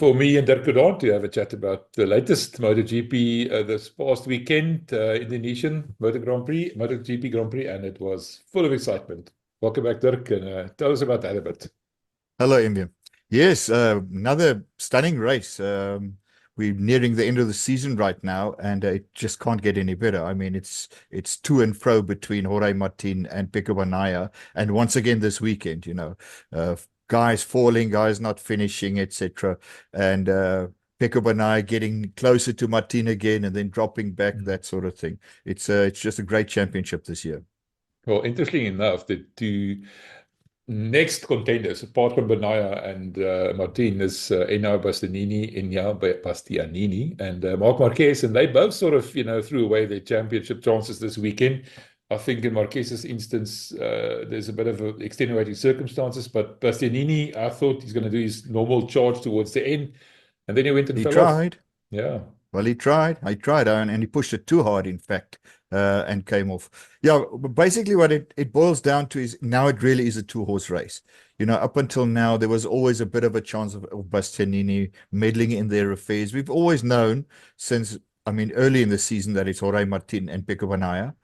for me and Dirk to have a chat about the latest MotoGP this past weekend, Indonesian MotoGP Grand Prix, and it was full of excitement. Welcome back, Dirk, and tell us about that a bit. Hello, Enya. Yes, another stunning race. We're nearing the end of the season right now, and it just can't get any better. I mean, it's to and fro between Jorge Martin and Pecco Bagnaia, and once again this weekend, guys falling, guys not finishing, etc. And Pecco Bagnaia getting closer to Martin again, and then dropping back, that sort of thing. It's just a great championship this year. Well, interestingly enough, the two next contenders, apart from Bagnaia and Martin, is Enya Bastianini and Marc Marquez, and they both sort of, threw away their championship chances this weekend. I think in Marquez's instance, there's a bit of extenuating circumstances, but Bastianini, I thought he's going to do his normal charge towards the end, and then he went and He fell tried. off. Yeah. Well, he tried, and he pushed it too hard, in fact, and came off. Yeah, basically what it boils down to is now it really is a two-horse race. Up until now, there was always a bit of a chance of Bastianini meddling in their affairs. We've always known since, early in the season that it's Jorge Martin and Pecco Bagnaia.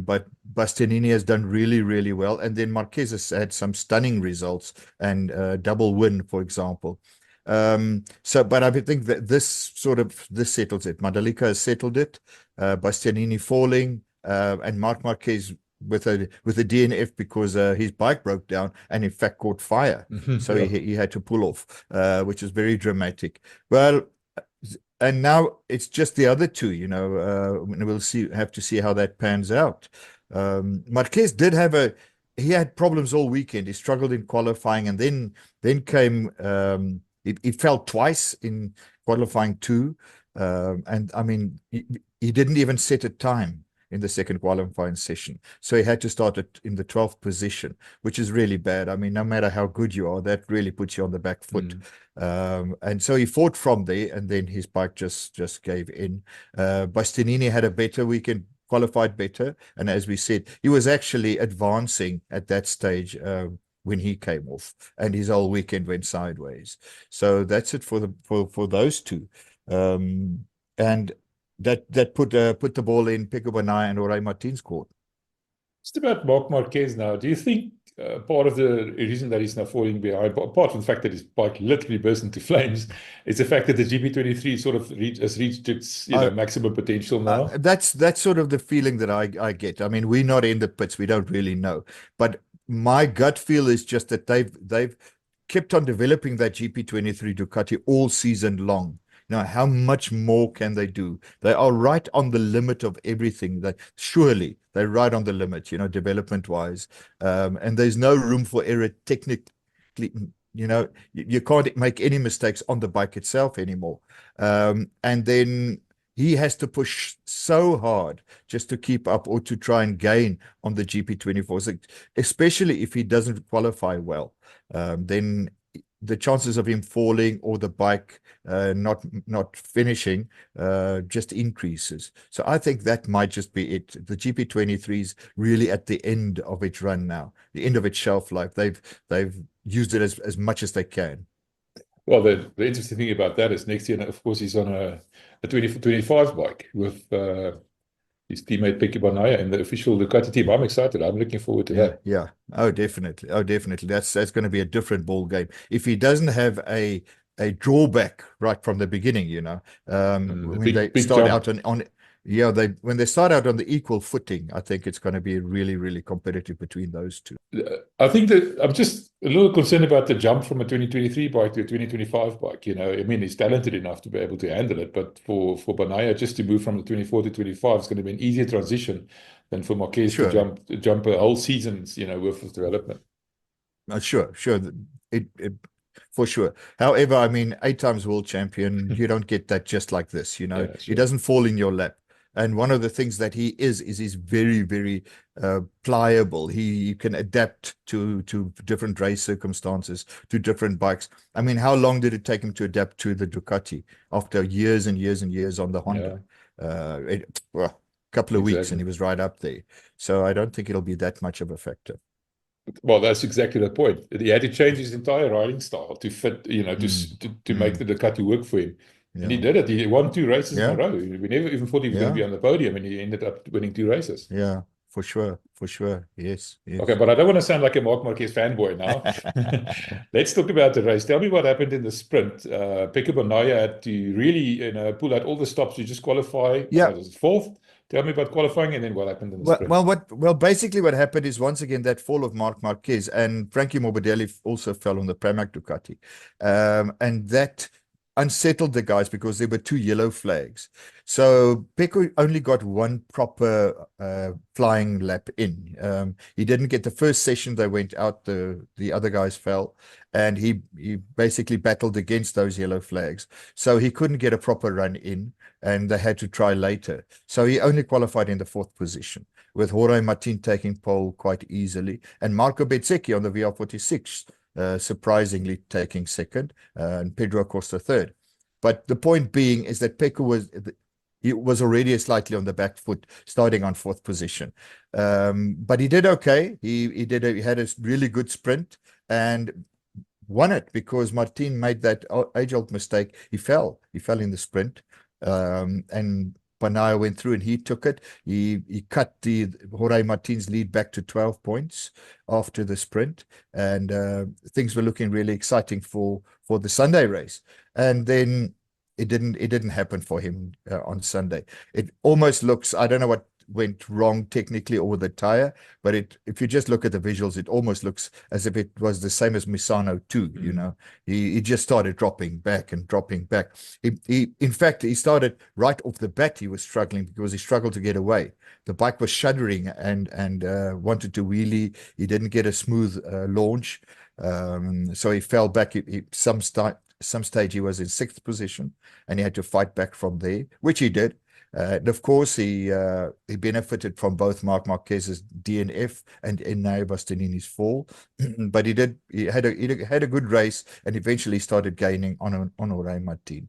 But Bastianini has done really, really well. And then Marquez has had some stunning results and double win, for example. But I think that this settles it. Mandalika has settled it. Bastianini falling, and Marc Marquez with a DNF because his bike broke down and in fact caught fire. So Yeah. he had to pull off, which is very dramatic. Well, and now it's just the other two, we'll have to see how that pans out. Marquez he had problems all weekend. He struggled in qualifying, and then came he fell twice in qualifying too. And he didn't even set a time in the second qualifying session. So he had to start in the 12th position, which is really bad. No matter how good you are, that really puts you on the back foot. And so he fought from there, and then his bike just gave in. Bastianini had a better weekend, qualified better. And as we said, he was actually advancing at that stage when he came off, and his whole weekend went sideways. So that's it for those two. And that put the ball in Pecco Bagnaia and Jorge Martin's court. Just about Marc Marquez now, do you think part of the reason that he's now falling behind, apart from the fact that his bike literally burst into flames, is the fact that the GP23 sort of has reached its maximum potential now? That's sort of the feeling that I get. We're not in the pits, we don't really know, but my gut feel is just that they've kept on developing that GP23 Ducati all season long. Now, how much more can they do? They are right on the limit of everything. Surely they're right on the limit, development wise. And there's no room for error technically. You can't make any mistakes on the bike itself anymore. And then he has to push so hard just to keep up or to try and gain on the GP24, especially if he doesn't qualify well. Then the chances of him falling or the bike not finishing just increases. So I think that might just be it. The GP23 is really at the end of its run now, the end of its shelf life. They've used it as much as they can. Well, the interesting thing about that is next year, of course, he's on a 2025 bike with his teammate Pecco Bagnaia and the official Ducati team. I'm excited. I'm looking forward to that. Yeah. Oh, definitely. That's going to be a different ball game. If he doesn't have a drawback right from the beginning, when they start out when they start out on the equal footing, I think it's going to be really, really competitive between those two. I think that I'm just a little concerned about the jump from a 2023 bike to a 2025 bike. He's talented enough to be able to handle it, but for Bagnaia just to move from the 24 to 25 is going to be an easier transition than for Marquez to jump a whole season's worth of development. Sure. For sure. However, 8 times world champion, you don't get that just like this. Yeah, sure. He doesn't fall in your lap. And one of the things that he is he's very, very pliable. He can adapt to different race circumstances, to different bikes. How long did it take him to adapt to the Ducati after years and years and years on the Honda? A couple of weeks and he was right up there. So I don't think it'll be that much of a factor. Well, that's exactly the point. He had to change his entire riding style to fit, to make the Ducati work for him. And he Yeah. did it. He won 2 races in a Yeah. row. We never even thought he was going to Yeah. be on the podium, and he ended up winning 2 races. Yeah. For sure. For sure. Yes. Okay, Yes. but I don't want to sound like a Marc Marquez fanboy now. Let's talk about the race. Tell me what happened in the sprint. Pecco Bagnaia had to really, pull out all the stops to just qualify. Yeah. What was it, fourth? Tell me about qualifying and then what happened in the sprint. Basically what happened is once again that fall of Marc Marquez, and Frankie Morbidelli also fell on the Pramac Ducati. And that unsettled the guys because there were 2 yellow flags. So Pecco only got one proper flying lap in. He didn't get the first session, they went out, the other guys fell, and he basically battled against those yellow flags. So he couldn't get a proper run in, and they had to try later. So he only qualified in the 4th position, with Jorge Martin taking pole quite easily, and Marco Bezzecchi on the VR46 surprisingly taking 2nd, and Pedro Acosta 3rd. But the point being is that Pecco was already slightly on the back foot, starting on 4th position. But he did okay. He had a really good sprint and won it because Martin made that age-old mistake. He fell in the sprint, and Bagnaia went through and he took it. He cut the Jorge Martin's lead back to 12 points after the sprint, and things were looking really exciting for the Sunday race. And then it didn't happen for him on Sunday. It almost looks, I don't know what went wrong technically or with the tire, but if you just look at the visuals, it almost looks as if it was the same as Misano 2. He just started dropping back. In fact, he started right off the bat. He was struggling because he struggled to get away. The bike was shuddering and wanted to wheelie. He didn't get a smooth launch, so he fell back. Some stage he was in 6th position, and he had to fight back from there, which he did. And of course, he benefited from both Marc Marquez's DNF and Enya Bastianini's fall, but he had a good race, and eventually started gaining on Jorge Martin,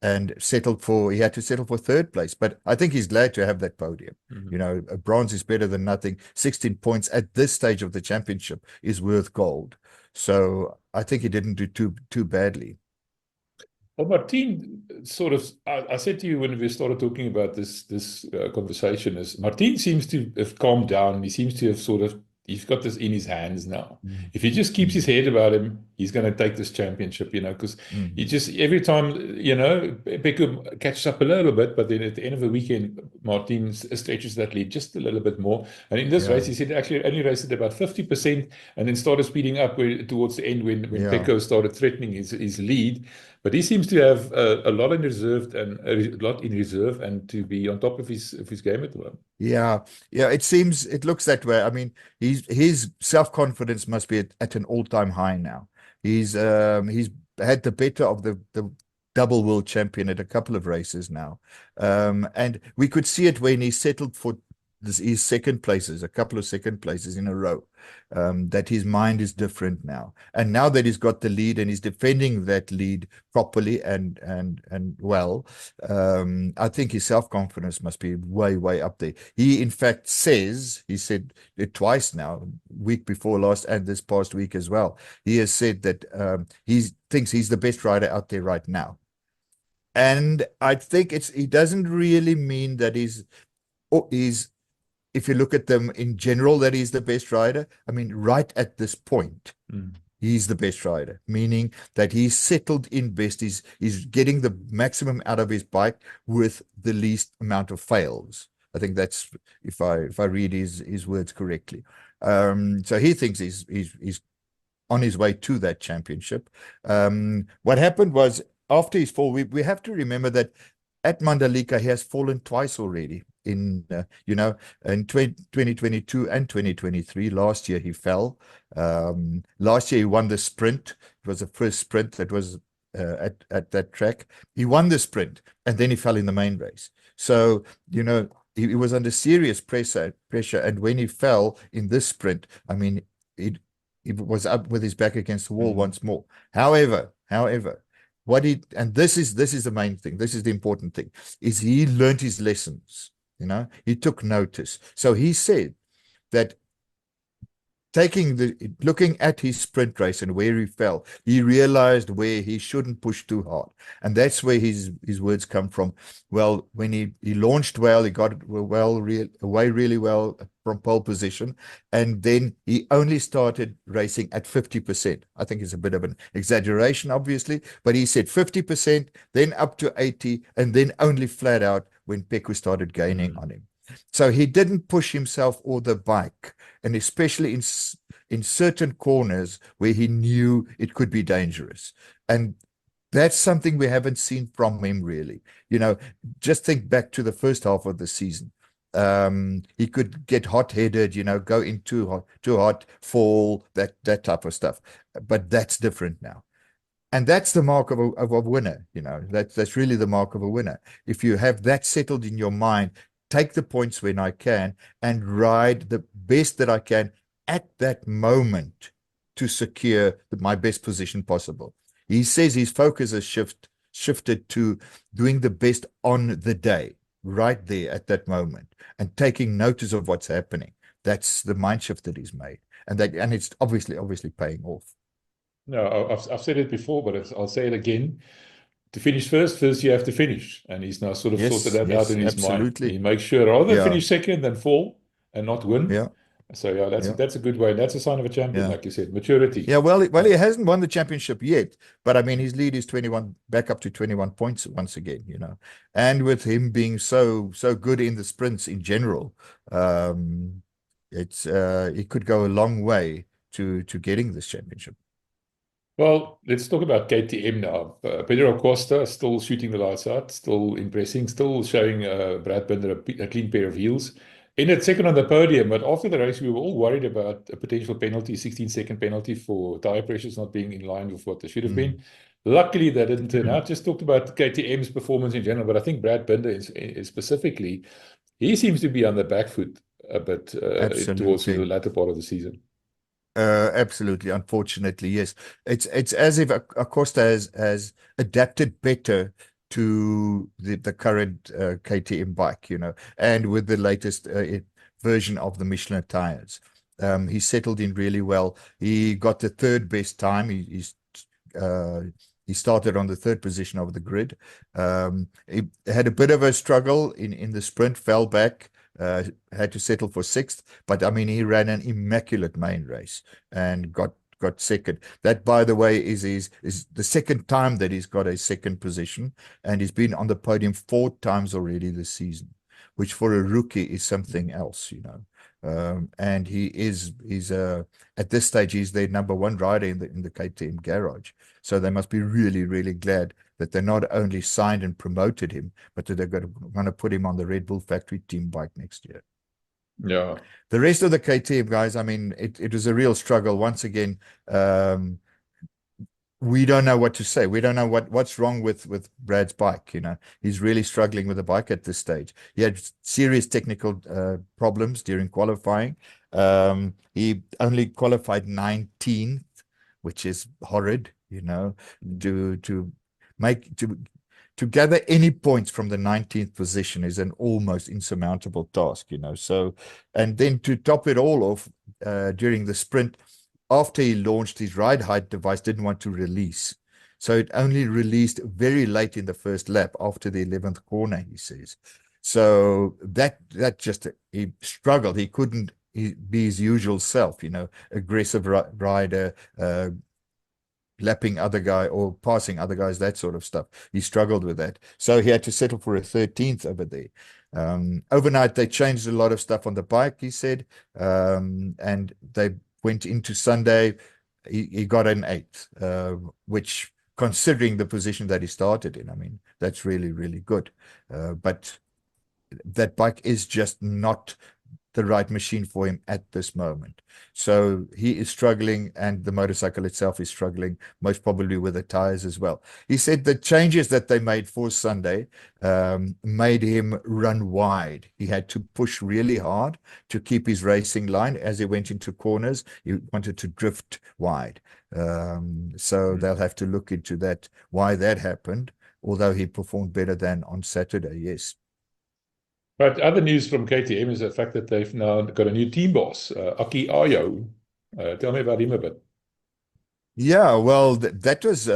and he had to settle for 3rd place. But I think he's glad to have that podium. A bronze is better than nothing. 16 points at this stage of the championship is worth gold. So I think he didn't do too badly. Well, Martin sort of, I said to you when we started talking about this conversation, is Martin seems to have calmed down. He seems to have he's got this in his hands now. If he just keeps his head about him, he's going to take this championship, because he just, every time, Pecco catches up a little bit, but then at the end of the weekend, Martin stretches that lead just a little bit more. And in this race, he said actually only raced at about 50% and then started speeding up towards the end when Pecco started threatening his lead. But he seems to have a lot in reserve and to be on top of his game at the moment. Yeah. It looks that way. I mean, his self-confidence must be at an all-time high now. He's had the better of the double world champion at a couple of races now, and we could see it when he settled for his 2nd places, a couple of 2nd places in a row, that his mind is different now. And now that he's got the lead and he's defending that lead properly and well, I think his self-confidence must be way up there. He in fact he said it twice now, week before last and this past week as well. He has said that he thinks he's the best rider out there right now. And I think he doesn't really mean that he's, if you look at them in general, that he's the best rider. I mean, right at this point, he's the best rider, meaning that he's settled in best. He's getting the maximum out of his bike with the least amount of fails. I think that's, if I read his words correctly. So he thinks he's on his way to that championship. What happened was, after his fall, we have to remember that at Mandalika, he has fallen twice already in 2022 and 2023. Last year, he fell. Last year, he won the sprint. It was the first sprint that was at that track. He won the sprint, and then he fell in the main race. So, he was under serious pressure. And when he fell in this sprint, I mean, he was up with his back against the wall once more. However, and this is the main thing, this is the important thing, is he learned his lessons. He took notice. So he said that looking at his sprint race and where he fell, he realized where he shouldn't push too hard. And that's where his words come from. Well, when he launched well, he got away really well from pole position. And then he only started racing at 50%. I think it's a bit of an exaggeration, obviously, but he said 50%, then up to 80, and then only flat out when Pecco started gaining on him. So he didn't push himself or the bike, and especially in certain corners where he knew it could be dangerous. And that's something we haven't seen from him, really. Just think back to the first half of the season. He could get hot-headed, go in too hot, fall, that type of stuff. But that's different now. And that's the mark of a winner. That's really the mark of a winner. If you have that settled in your mind, take the points when I can and ride the best that I can at that moment to secure my best position possible. He says his focus has shifted to doing the best on the day, right there at that moment, and taking notice of what's happening. That's the mind shift that he's made, and it's obviously paying off. No, I've said it before, but I'll say it again. To finish first you have to finish. And he's now sort of sorted that out in his mind. He makes sure rather than finish second than fall and not win. Yeah. So that's a good way. That's a sign of a champion, like you said, maturity. Yeah, well, he hasn't won the championship yet, but I mean his lead is 21, back up to 21 points once again, And with him being so good in the sprints in general, it could go a long way to getting this championship. Well, let's talk about KTM now. Pedro Acosta still shooting the lights out, still impressing, still showing Brad Binder a clean pair of heels. Ended second on the podium, but after the race, we were all worried about a potential penalty, 16-second penalty for tire pressures not being in line with what they should have been. Luckily, that didn't turn out. Just talked about KTM's performance in general, but I think Brad Binder specifically, he seems to be on the back foot a bit towards the latter part of the season. Absolutely. Unfortunately, yes. It's as if Acosta has adapted better to the current KTM bike, and with the latest version of the Michelin tires. He settled in really well. He got the third best time. He started on the third position of the grid. He had a bit of a struggle in the sprint, fell back. Had to settle for sixth, but I mean he ran an immaculate main race and got second. That, by the way, is the second time that he's got a second position, and he's been on the podium 4 times already this season, which for a rookie is something else, and he's at this stage he's their number 1 rider in the KTM garage. So they must be really, really glad that they not only signed and promoted him, but that they're going to put him on the Red Bull factory team bike next year. Yeah. The rest of the KTM guys, I mean, it was a real struggle. Once again, we don't know what to say. We don't know what's wrong with Brad's bike. He's really struggling with the bike at this stage. He had serious technical problems during qualifying. He only qualified 19th, which is horrid, to gather any points from the 19th position is an almost insurmountable task, So, and then to top it all off, during the sprint, after he launched, his ride height device didn't want to release. So it only released very late in the first lap after the 11th corner, he says. So that just, he struggled. He couldn't be his usual self, aggressive rider, lapping other guy or passing other guys, that sort of stuff. He struggled with that. So he had to settle for a 13th over there. Overnight, they changed a lot of stuff on the bike, he said, and they went into Sunday. He got an 8th, which, considering the position that he started in, I mean, that's really, really good. But that bike is just not the right machine for him at this moment. So he is struggling, and the motorcycle itself is struggling, most probably with the tires as well. He said the changes that they made for Sunday made him run wide. He had to push really hard to keep his racing line. As he went into corners, he wanted to drift wide. So they'll have to look into that, why that happened, although he performed better than on Saturday, yes. But other news from KTM is the fact that they've now got a new team boss, Aki Ayo. Tell me about him a bit. Yeah, well, that was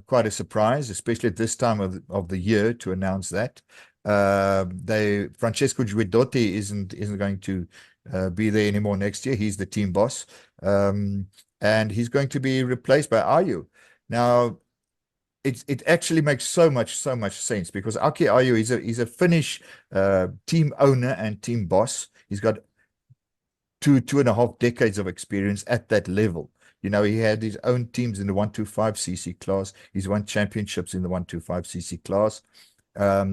quite a surprise, especially at this time of the year to announce that. Francesco Guidotti isn't going to be there anymore next year. He's the team boss, and he's going to be replaced by Ayu. Now, it actually makes so much sense because Aki Ayu he's a Finnish team owner and team boss. He's got two and a half decades of experience at that level. You know, he had his own teams in the 125cc class. He's won championships in the 125cc class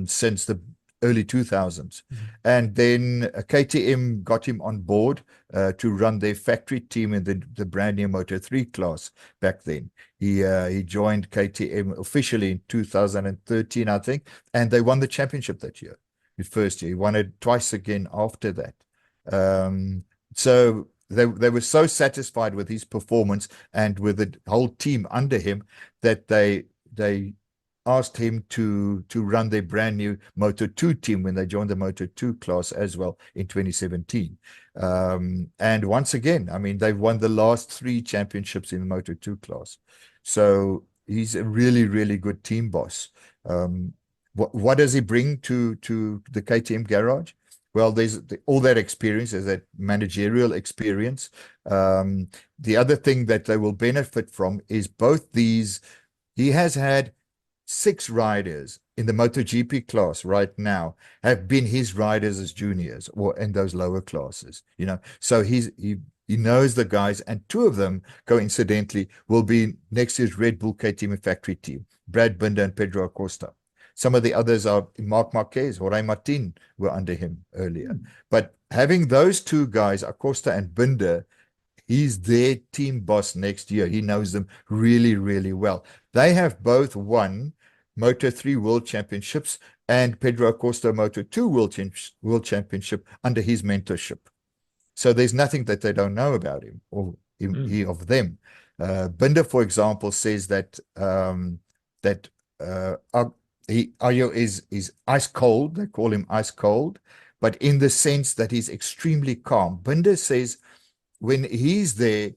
since the early 2000s. And then KTM got him on board to run their factory team in the brand new Moto3 class back then. He joined KTM officially in 2013, I think, and they won the championship that year. The first year. He won it twice again after that. So they were so satisfied with his performance and with the whole team under him that they asked him to run their brand new Moto2 team when they joined the Moto2 class as well in 2017. And once again, I mean, they've won the last 3 championships in the Moto2 class. So he's a really, really good team boss. What does he bring to the KTM garage? Well, there's all that experience, there's that managerial experience. The other thing that they will benefit from is both these. He has had 6 riders in the MotoGP class right now have been his riders as juniors or in those lower classes, you know. So he knows the guys, and 2 of them, coincidentally, will be next year's Red Bull KTM factory team, Brad Binder and Pedro Acosta. Some of the others are Marc Marquez, Jorge Martin were under him earlier. But having those 2 guys, Acosta and Binder, he's their team boss next year. He knows them really, really well. They have both won Moto3 World Championships and Pedro Acosta Moto2 World Championship under his mentorship. So there's nothing that they don't know about him or he of them. Binder, for example, says that Ayo is ice cold. They call him ice cold, but in the sense that he's extremely calm. Binder says when he's there,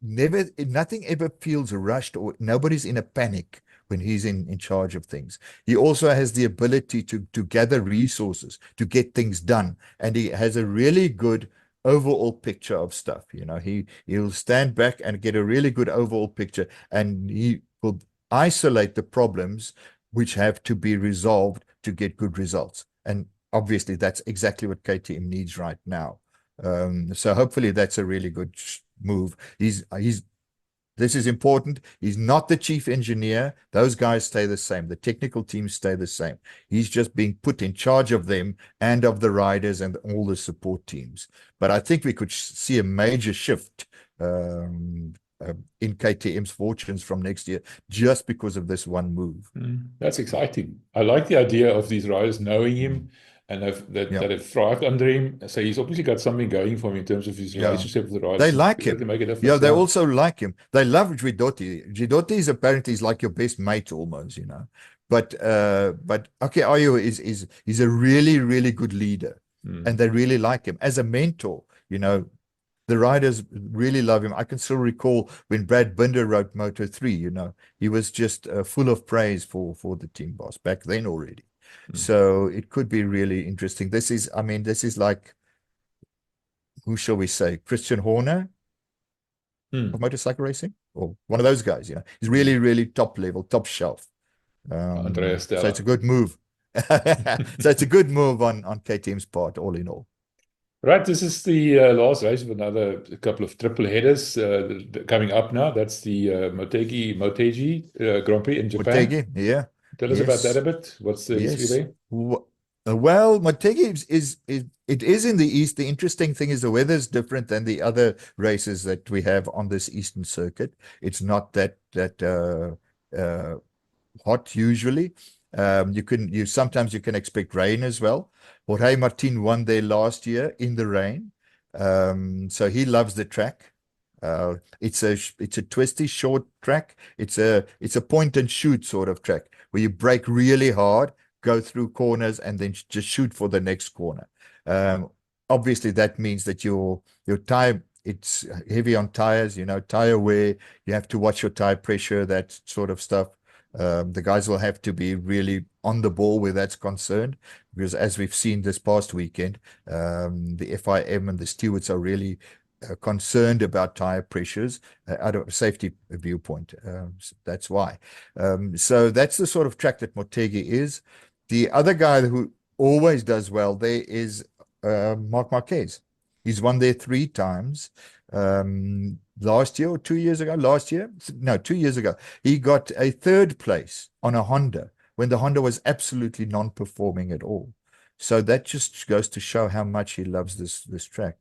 nothing ever feels rushed or nobody's in a panic when he's in charge of things. He also has the ability to gather resources, to get things done. And he has a really good overall picture of stuff. You know, he'll stand back and get a really good overall picture, and he will isolate the problems which have to be resolved to get good results. And obviously that's exactly what KTM needs right now. So hopefully that's a really good move. This is important. He's not the chief engineer. Those guys stay the same. The technical teams stay the same. He's just being put in charge of them and of the riders and all the support teams. But I think we could see a major shift in KTM's fortunes from next year just because of this one move. That's exciting. I like the idea of these riders knowing him and that have thrived under him. So he's obviously got something going for him in terms of his relationship with the riders. They like him. Make a difference. Yeah, they also like him. They love Guidotti. Guidotti is apparently like your best mate almost, you know. But okay, Ayo is a really, really good leader, and they really like him as a mentor. You know, the riders really love him. I can still recall when Brad Binder wrote Moto3, you know, he was just full of praise for the team boss back then already. So it could be really interesting. This is like, who shall we say, Christian Horner of motorcycle racing, or one of those guys, you know. He's really, really top level, top shelf. So it's a good move. So it's a good move on KTM's part, all in all. Right, this is the last race of another couple of triple headers coming up now. That's the Motegi Grand Prix in Japan. Motegi, yeah. Tell us about that a bit. What's the history there? Well, Motegi is in the east. The interesting thing is the weather is different than the other races that we have on this eastern circuit. It's not that hot usually. Sometimes you can expect rain as well. Jorge Martin won there last year in the rain, so he loves the track. It's a twisty short track. It's a point and shoot sort of track where you brake really hard, go through corners, and then just shoot for the next corner. Obviously, that means that your tire it's heavy on tires, tire wear. You have to watch your tire pressure, that sort of stuff. The guys will have to be really on the ball where that's concerned, because as we've seen this past weekend, the FIM and the stewards are really concerned about tire pressures out of a safety viewpoint. So that's why. So that's the sort of track that Motegi is. The other guy who always does well there is Marc Marquez. He's won there 3 times. Last year or 2 years ago, 2 years ago, he got a 3rd place on a Honda when the Honda was absolutely non-performing at all. So that just goes to show how much he loves this track.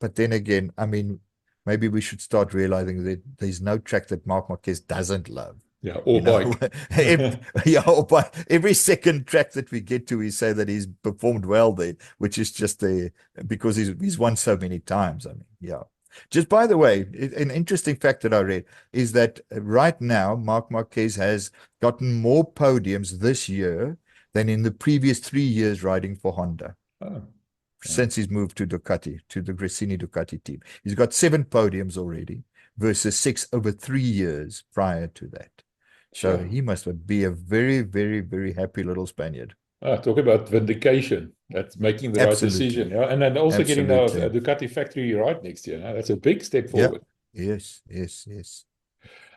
But then again, I mean, maybe we should start realizing that there's no track that Marc Marquez doesn't love. Yeah, or bike. Or bike. Every second track that we get to, we say that he's performed well there, which is just because he's won so many times. I mean, yeah. Just by the way, an interesting fact that I read is that right now, Marc Marquez has gotten more podiums this year than in the previous 3 years riding for Honda. Oh. Since he's moved to Ducati, to the Gresini Ducati team. He's got 7 podiums already versus 6 over 3 years prior to that. So he must be a very, very, very happy little Spaniard. Talk about vindication. That's making the right decision. Yeah, and then also getting the Ducati factory right next year. That's a big step forward. Yes, yes, yes.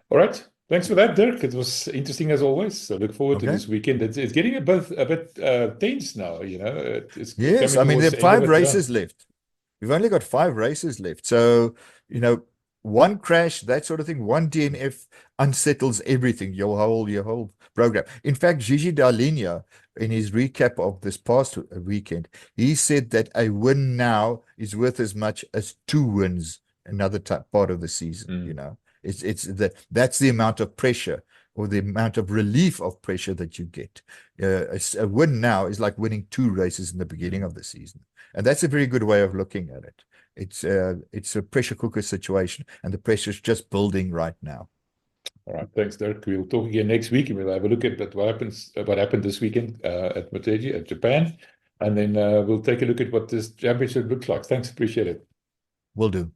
All right. Thanks for that, Dirk. It was interesting as always. So look forward to this weekend. It's getting a bit tense now. Yes, I mean there are 5 races left. We've only got 5 races left. So one crash, that sort of thing, one DNF unsettles everything, your whole program. In fact, Gigi Dall'Igna, in his recap of this past weekend, he said that a win now is worth as much as 2 wins another part of the season. That's the amount of pressure or the amount of relief of pressure that you get. A win now is like winning 2 races in the beginning of the season, and that's a very good way of looking at it. It's a pressure cooker situation, and the pressure is just building right now. All right, thanks, Dirk. We'll talk again next week, and we'll have a look at what happened this weekend at Motegi, at Japan, and then we'll take a look at what this championship looks like. Thanks, appreciate it. Will do.